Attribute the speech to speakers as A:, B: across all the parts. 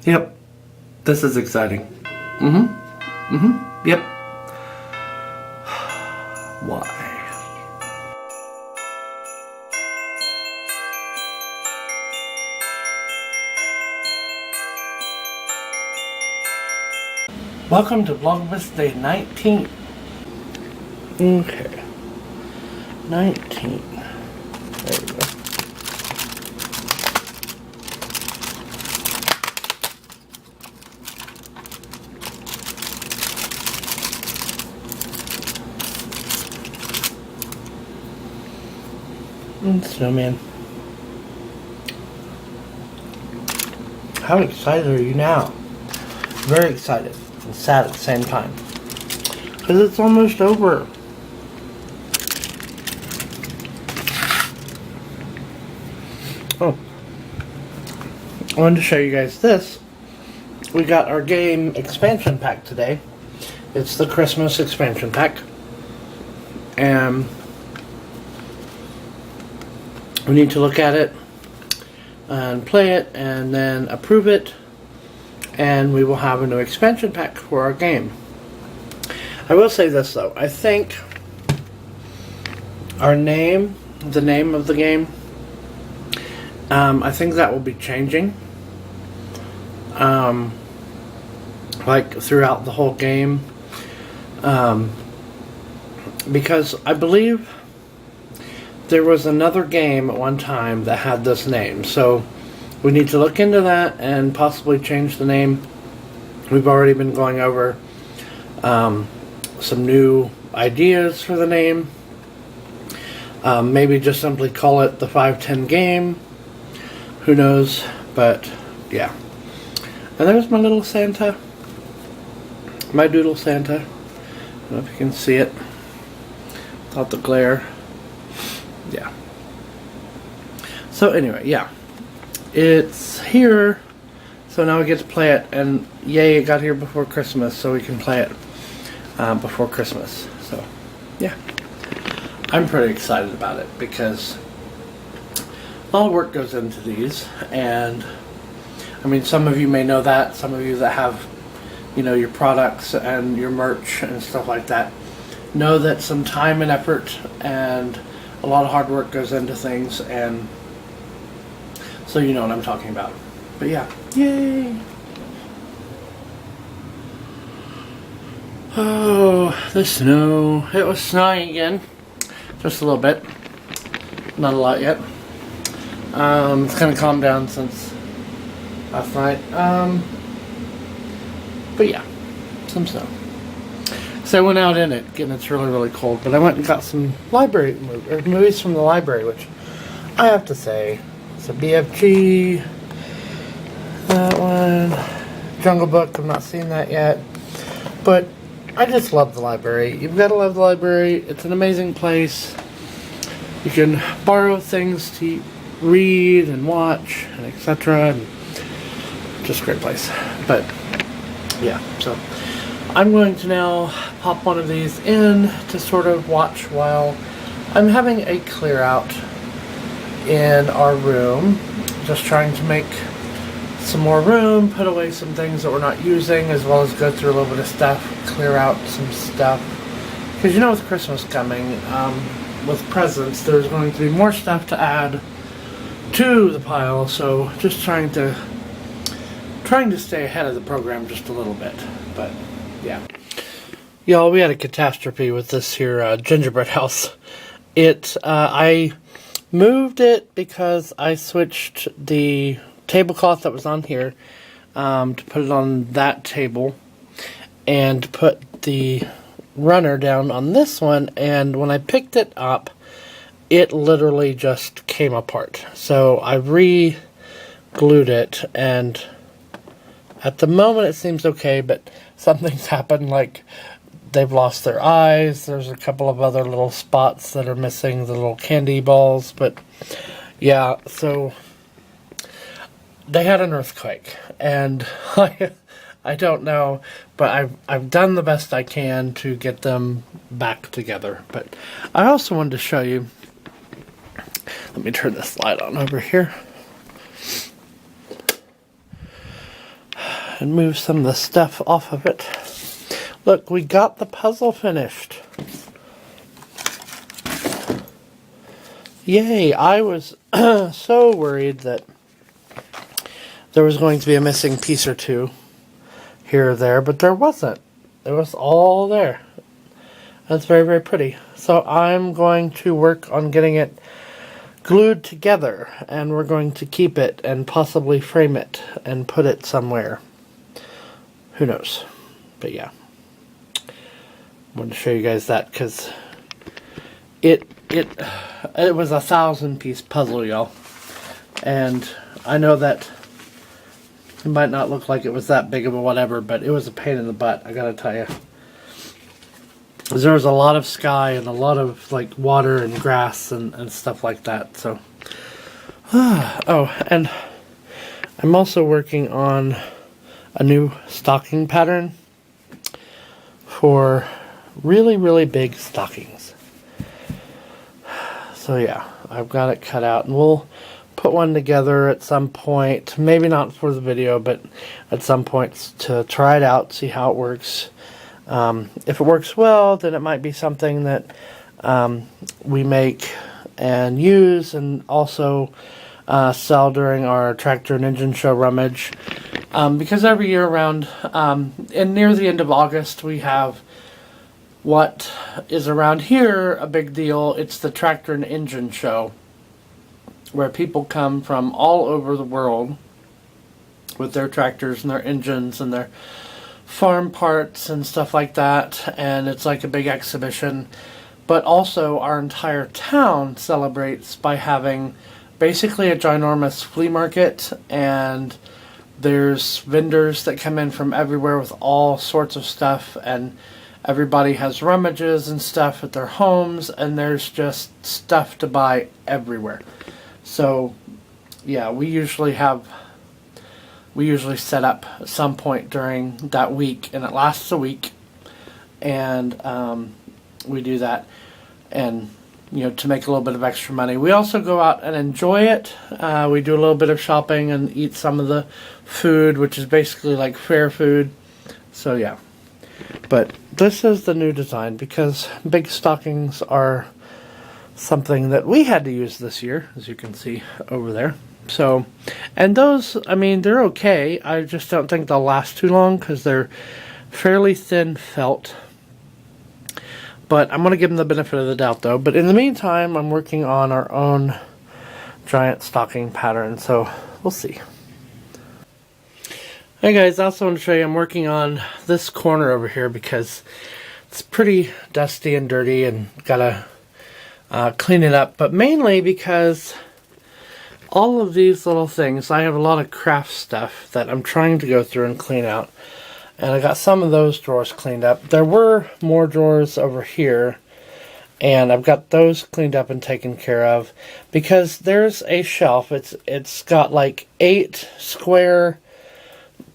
A: Yep. This is exciting. Yep. Why? Welcome to Vlogmas Day 19. Okay. 19. There we go. Snowman. How excited are you now? Very excited and sad at the same time. Because it's almost over. Oh. I wanted to show you guys this. We got our game expansion pack today. It's the Christmas expansion pack. And we need to look at it and play it and then approve it, and we will have a new expansion pack for our game. I will say this though, I think our name, the name of the game, I think that will be changing like throughout the whole game, because I believe there was another game at one time that had this name, so we need to look into that and possibly change the name. We've already been going over some new ideas for the name. Maybe just simply call it the 510 game. Who knows? But yeah. And there's my little Santa. My doodle Santa. I don't know if you can see it without the glare. Yeah. So anyway, yeah. It's here. So now we get to play it. And yay, it got here before Christmas. So we can play it before Christmas. So, yeah. I'm pretty excited about it. Because a lot of work goes into these. And, I mean, some of you may know that. Some of you that have, you know, your products and your merch and stuff like that know that some time and effort and a lot of hard work goes into things, and so you know what I'm talking about. But yeah, yay! Oh, the snow. It was snowing again. Just a little bit. Not a lot yet. It's kind of calmed down since last night. But yeah, some snow. So I went out in it, and it's really, really cold. But I went and got some movies from the library, which I have to say, it's a BFG, that one, Jungle Book. I'm not seeing that yet, but I just love the library. You've got to love the library. It's an amazing place. You can borrow things to read and watch, and etc. Just a great place. But yeah, so I'm going to now pop one of these in to sort of watch while I'm having a clear out in our room. Just trying to make some more room, put away some things that we're not using, as well as go through a little bit of stuff, clear out some stuff. Because you know, with Christmas coming, with presents, there's going to be more stuff to add to the pile, so just trying to stay ahead of the program just a little bit. But yeah. Y'all, we had a catastrophe with this here gingerbread house. I moved it because I switched the tablecloth that was on here to put it on that table and put the runner down on this one, and when I picked it up, it literally just came apart. So I re-glued it, and at the moment it seems okay, but something's happened, like they've lost their eyes. There's a couple of other little spots that are missing, the little candy balls, but yeah, so they had an earthquake, and I don't know, but I've done the best I can to get them back together. But I also wanted to show you, let me turn this light on over here. and move some of the stuff off of it. Look, we got the puzzle finished. Yay, I was so worried that there was going to be a missing piece or two here or there, but there wasn't. It was all there. That's very, very pretty. So I'm going to work on getting it glued together, and we're going to keep it and possibly frame it and put it somewhere. Who knows? But yeah. I wanted to show you guys that because it was a 1,000-piece puzzle, y'all. And I know that it might not look like it was that big of a whatever, but it was a pain in the butt, I gotta tell you. There was a lot of sky and a lot of like water and grass and stuff like that. So, oh, and I'm also working on a new stocking pattern for really, really big stockings. So yeah, I've got it cut out, and we'll put one together at some point. Maybe not for the video, but at some point to try it out, see how it works. If it works well, then it might be something that we make and use, and also sell during our tractor and engine show rummage. Because every year around, and near the end of August, we have what is around here a big deal. It's the tractor and engine show, where people come from all over the world with their tractors and their engines and their farm parts and stuff like that, and it's like a big exhibition. But also our entire town celebrates by having basically a ginormous flea market, and there's vendors that come in from everywhere with all sorts of stuff, and everybody has rummages and stuff at their homes, and there's just stuff to buy everywhere. So yeah, we usually set up at some point during that week, and it lasts a week, and we do that, and to make a little bit of extra money. We also go out and enjoy it. We do a little bit of shopping and eat some of the food, which is basically like fair food. So yeah, but this is the new design because big stockings are something that we had to use this year, as you can see over there. So, and those, I mean, they're okay. I just don't think they'll last too long because they're fairly thin felt. But I'm going to give them the benefit of the doubt, though. But in the meantime, I'm working on our own giant stocking pattern, so we'll see. Hey guys, I also want to show you I'm working on this corner over here because it's pretty dusty and dirty and gotta clean it up. But mainly because all of these little things, I have a lot of craft stuff that I'm trying to go through and clean out. And I got some of those drawers cleaned up. There were more drawers over here, and I've got those cleaned up and taken care of because there's a shelf. It's got like 8 square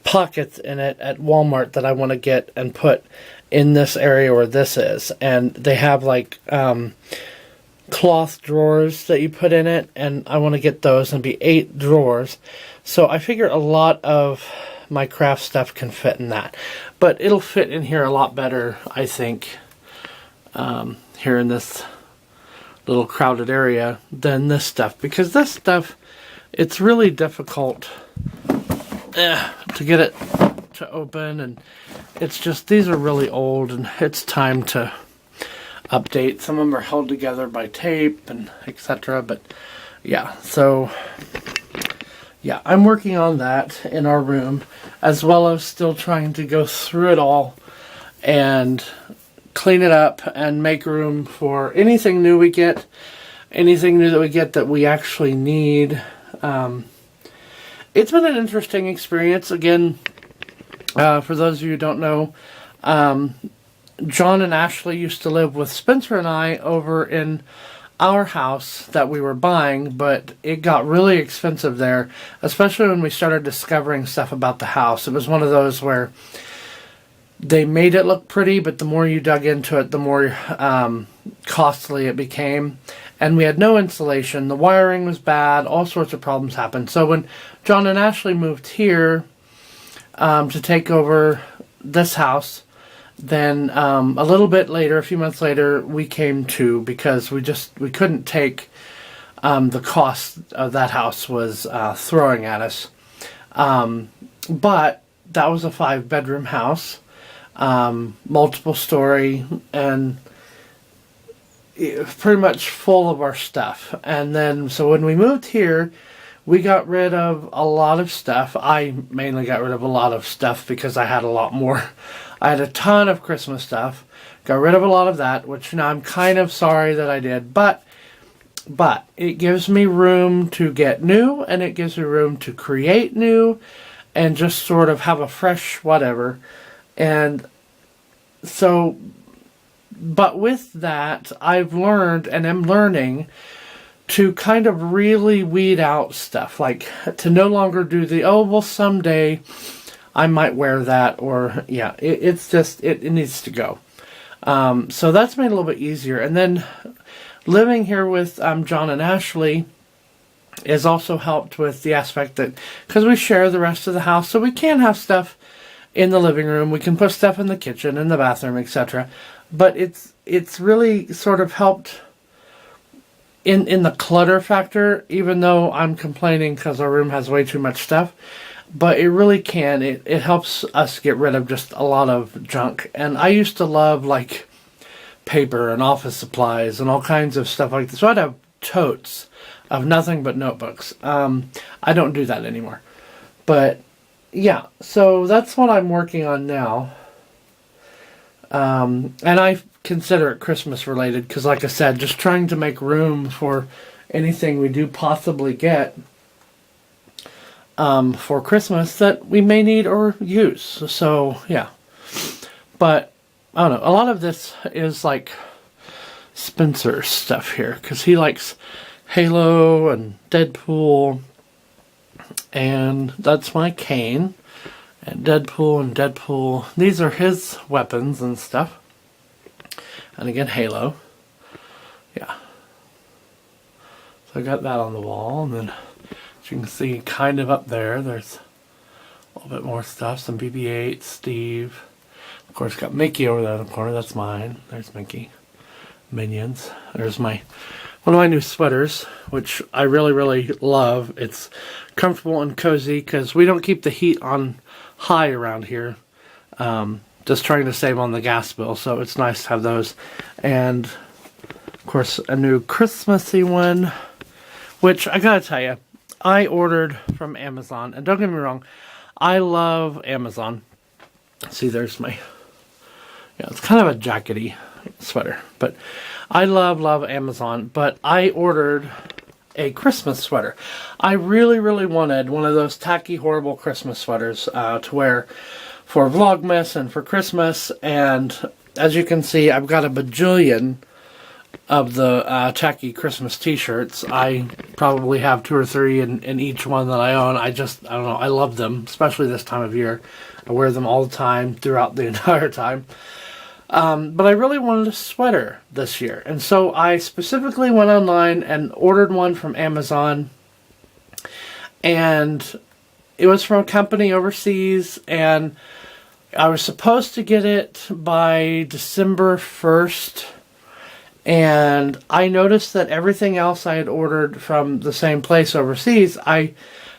A: pockets in it at Walmart that I want to get and put in this area where this is. And they have like cloth drawers that you put in it, and I want to get those and be 8 drawers. So I figure a lot of my craft stuff can fit in that, but it'll fit in here a lot better, I think, here in this little crowded area than this stuff, because this stuff, it's really difficult to get it to open, and it's just, these are really old and it's time to update. Some of them are held together by tape and etc. But yeah, so yeah, I'm working on that in our room, as well as still trying to go through it all and clean it up and make room for anything new we get, anything new that we get that we actually need. It's been an interesting experience. Again, for those of you who don't know, John and Ashley used to live with Spencer and I over in our house that we were buying, but it got really expensive there, especially when we started discovering stuff about the house. It was one of those where they made it look pretty, but the more you dug into it, the more costly it became. And we had no insulation, the wiring was bad, all sorts of problems happened. So when John and Ashley moved here, to take over this house. Then a little bit later, a few months later, we came to, because we couldn't take the cost of that house was throwing at us. But that was a 5-bedroom house, multiple story, and pretty much full of our stuff. And then, so when we moved here, we got rid of a lot of stuff. I mainly got rid of a lot of stuff because I had a lot more. I had a ton of Christmas stuff. Got rid of a lot of that, which now I'm kind of sorry that I did. But it gives me room to get new, and it gives me room to create new, and just sort of have a fresh whatever. And so, but with that, I've learned and am learning to kind of really weed out stuff. Like, to no longer do the, oh, well, someday I might wear that, or, yeah, it's just, it needs to go. So that's made it a little bit easier. And then living here with John and Ashley has also helped with the aspect that, because we share the rest of the house, so we can have stuff in the living room, we can put stuff in the kitchen, in the bathroom, etc. But it's really sort of helped in the clutter factor, even though I'm complaining because our room has way too much stuff. But it really can. It helps us get rid of just a lot of junk. And I used to love, like, paper and office supplies and all kinds of stuff like this. So I'd have totes of nothing but notebooks. I don't do that anymore. But, yeah. So that's what I'm working on now. And I consider it Christmas related because, like I said, just trying to make room for anything we do possibly get for Christmas that we may need or use. So, yeah. But, I don't know. A lot of this is like Spencer's stuff here, because he likes Halo and Deadpool. And that's my cane. And Deadpool. These are his weapons and stuff. And again, Halo. Yeah. So I got that on the wall, and then you can see kind of up there, there's a little bit more stuff. Some BB-8, Steve. Of course, got Mickey over there in the corner. That's mine. There's Mickey. Minions. There's one of my new sweaters, which I really, really love. It's comfortable and cozy because we don't keep the heat on high around here. Just trying to save on the gas bill, so it's nice to have those. And, of course, a new Christmassy one, which I gotta tell you, I ordered from Amazon, and don't get me wrong, I love Amazon. See, there's my, yeah, it's kind of a jackety sweater, but I love Amazon. But I ordered a Christmas sweater. I really, really wanted one of those tacky, horrible Christmas sweaters to wear for Vlogmas and for Christmas. And as you can see, I've got a bajillion of the tacky Christmas t-shirts. I probably have 2 or 3 in each one that I own. I don't know, I love them, especially this time of year. I wear them all the time, throughout the entire time. But I really wanted a sweater this year. And so I specifically went online and ordered one from Amazon. And it was from a company overseas, and I was supposed to get it by December 1st. And I noticed that everything else I had ordered from the same place overseas, I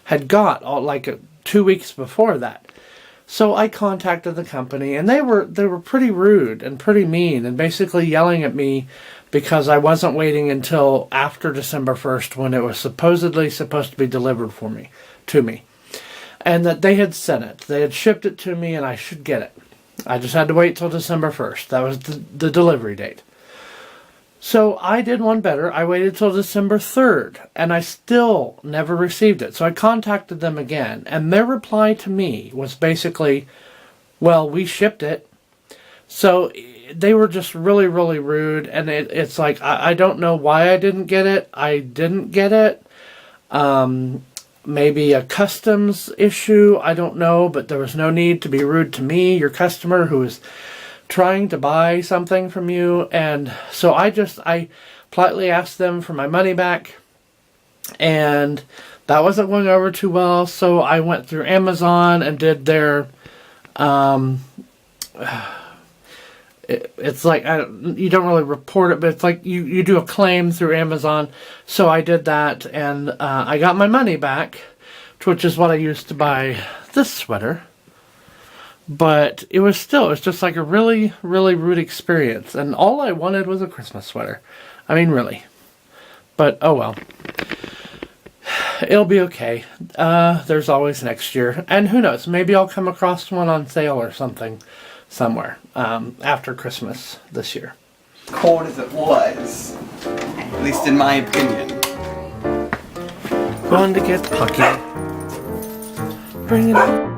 A: had got like 2 weeks before that. So I contacted the company, and they were pretty rude and pretty mean, and basically yelling at me because I wasn't waiting until after December 1st when it was supposedly supposed to be delivered to me. And that they had sent it. They had shipped it to me, and I should get it. I just had to wait till December 1st. That was the delivery date. So I did one better. I waited till December 3rd, and I still never received it. So I contacted them again, and their reply to me was basically, well, we shipped it. So they were just really, really rude, and it's like, I don't know why I didn't get it. I didn't get it. Maybe a customs issue, I don't know, but there was no need to be rude to me, your customer, who is trying to buy something from you. And so I politely asked them for my money back, and that wasn't going over too well, so I went through Amazon and did their, it's like, you don't really report it, but it's like you do a claim through Amazon. So I did that, and I got my money back, which is what I used to buy this sweater. But it was just like a really, really rude experience. And all I wanted was a Christmas sweater. I mean, really. But, oh well. It'll be okay. There's always next year. And who knows, maybe I'll come across one on sale or something somewhere after Christmas this year.
B: Cold as it was, at least in my opinion.
A: Going to get Pucky. Bring it up.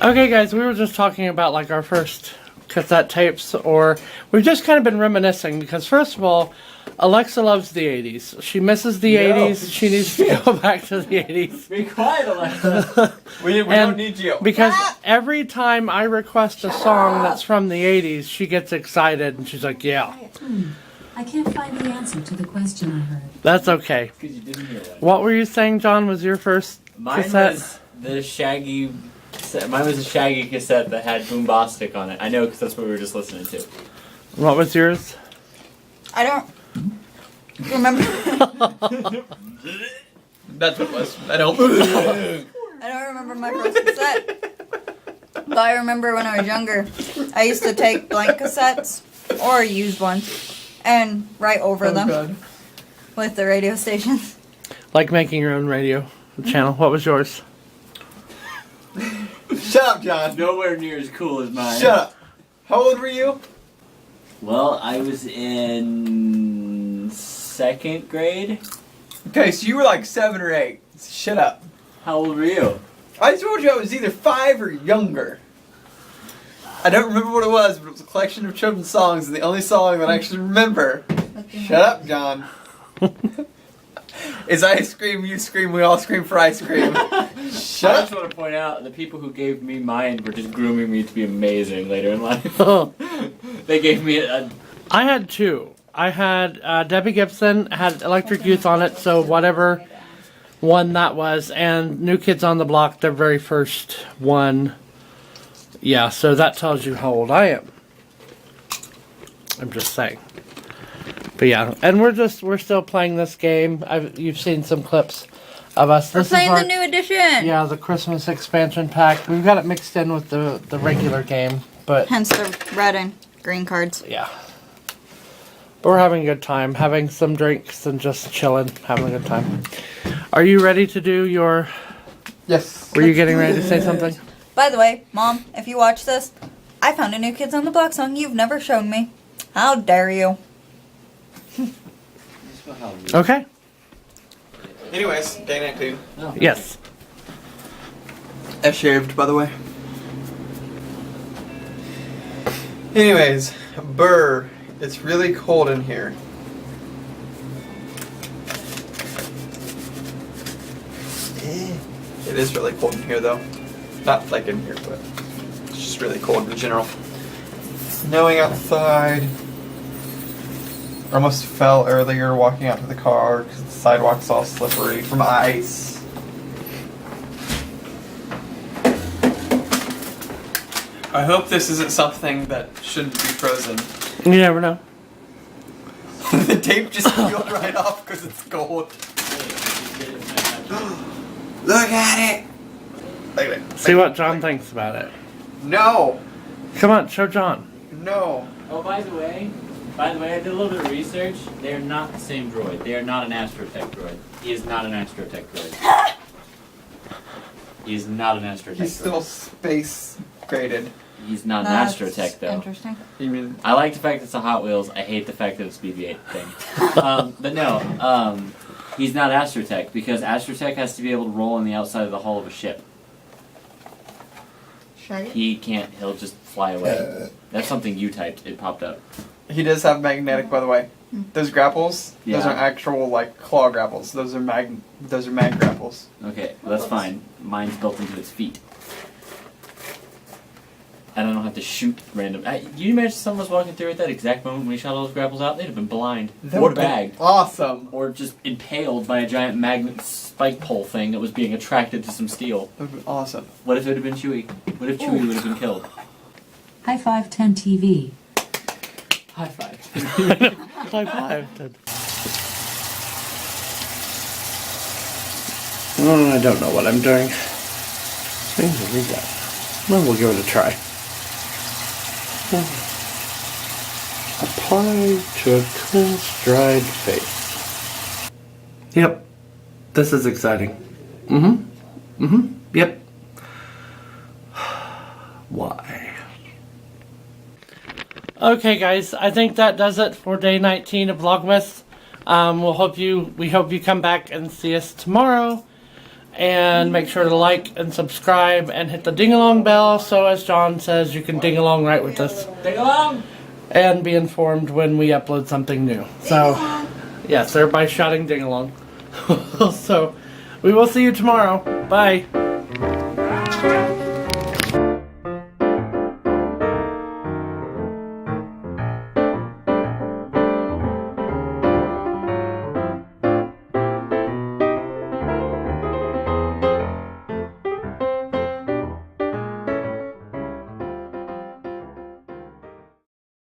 A: Okay guys, we were just talking about like our first cassette tapes, or we've just kind of been reminiscing because first of all, Alexa loves the 80s. She misses the 80s. She needs to go back to the 80s.
B: Be quiet, Alexa. we don't need you.
A: Because every time I request a song that's from the 80s, she gets excited and she's like, yeah.
C: I can't find the answer to the question I heard.
A: That's okay.
D: Because you didn't hear that.
A: What were you saying, John, was your first cassette?
D: Was the Shaggy... Mine was a Shaggy cassette that had Boombastic on it. I know because that's what we were just listening to.
A: What was yours?
E: I don't remember.
B: That's what it was. I don't
E: remember my first cassette. But I remember when I was younger, I used to take blank cassettes or used ones and write over them
B: God.
E: with the radio stations.
A: Like making your own radio channel. What was yours?
B: Shut up, John.
D: Nowhere near as cool as mine.
B: Shut up. How old were you?
D: Well, I was in 2nd grade.
B: Okay, so you were like 7 or 8. Shut up.
D: How old were you?
B: I told you I was either 5 or younger. I don't remember what it was, but it was a collection of children's songs, and the only song that I actually remember. Shut up, John. Is I scream, you scream, we all scream for ice cream. Shut
D: I
B: up.
D: just want to point out the people who gave me mine were just grooming me to be amazing later in life. They gave me a...
A: I had 2. I had Debbie Gibson, had Electric Youth on it, so whatever one that was, and New Kids on the Block, their very first one. Yeah, so that tells you how old I am. I'm just saying. But yeah, and we're still playing this game. You've seen some clips of us.
E: We're playing the new edition.
A: Yeah, the Christmas expansion pack. We've got it mixed in with the regular game, but
E: Hence the red and green cards.
A: yeah. But we're having a good time, having some drinks and just chilling, having a good time. Are you ready to do your...
B: Yes.
A: Were you getting ready to say something?
E: By the way, Mom, if you watch this, I found a New Kids on the Block song you've never shown me. How dare you?
A: Okay.
B: Anyways, day night too.
A: Yes.
B: I shaved, by the way. Anyways, Burr, it's really cold in here. It is really cold in here, though. Not like in here, but it's just really cold in general. Snowing outside. Almost fell earlier walking out to the car because the sidewalk's all slippery from ice. I hope this isn't something that shouldn't be frozen.
A: You never know.
B: The tape just peeled right off because it's gold. Look at it! Look at it.
A: See what John thinks about it.
B: No!
A: Come on, show John.
B: No.
D: Oh, by the way, I did a little bit of research. They are not the same droid. They are not an Astrotech droid. He is not an Astrotech droid. He is not an Astrotech
B: He's
D: droid.
B: still space graded.
D: He's not an
E: That's
D: Astrotech, though.
E: Interesting.
B: You mean...
D: I like the fact it's a Hot Wheels. I hate the fact that it's BB-8 thing. But no, he's not Astrotech because Astrotech has to be able to roll on the outside of the hull of a ship.
E: Shaggy?
D: He can't. He'll just fly away. That's something you typed. It popped up.
B: He does have magnetic, by the way. Those grapples, those
D: Yeah.
B: are actual, like, claw grapples. Those are mag grapples.
D: Okay, well, that's fine. Mine's built into its feet. And I don't have to shoot random. You imagine someone was walking through at that exact moment when he shot all those grapples out? They'd have been blind.
B: That
D: Or
B: would've been
D: bagged.
B: Awesome.
D: Or just impaled by a giant magnet spike pole thing that was being attracted to some steel.
B: That would have been awesome.
D: What if it had been Chewie? What if Chewie would have been killed?
C: High five 10 TV.
D: High five.
A: High five. I don't know what I'm doing. Things will read that. Well, we'll give it a try. Apply to a cleansed, dried face. Yep. This is exciting. Yep. Why? Okay, guys. I think that does it for day 19 of Vlogmas. We hope you come back and see us tomorrow. And make sure to like and subscribe and hit the ding-along bell so, as John says, you can ding-along right with us.
D: Ding-along!
A: And be informed when we upload something new. So, yes, everybody's shouting ding-along. So, we will see you tomorrow. Bye.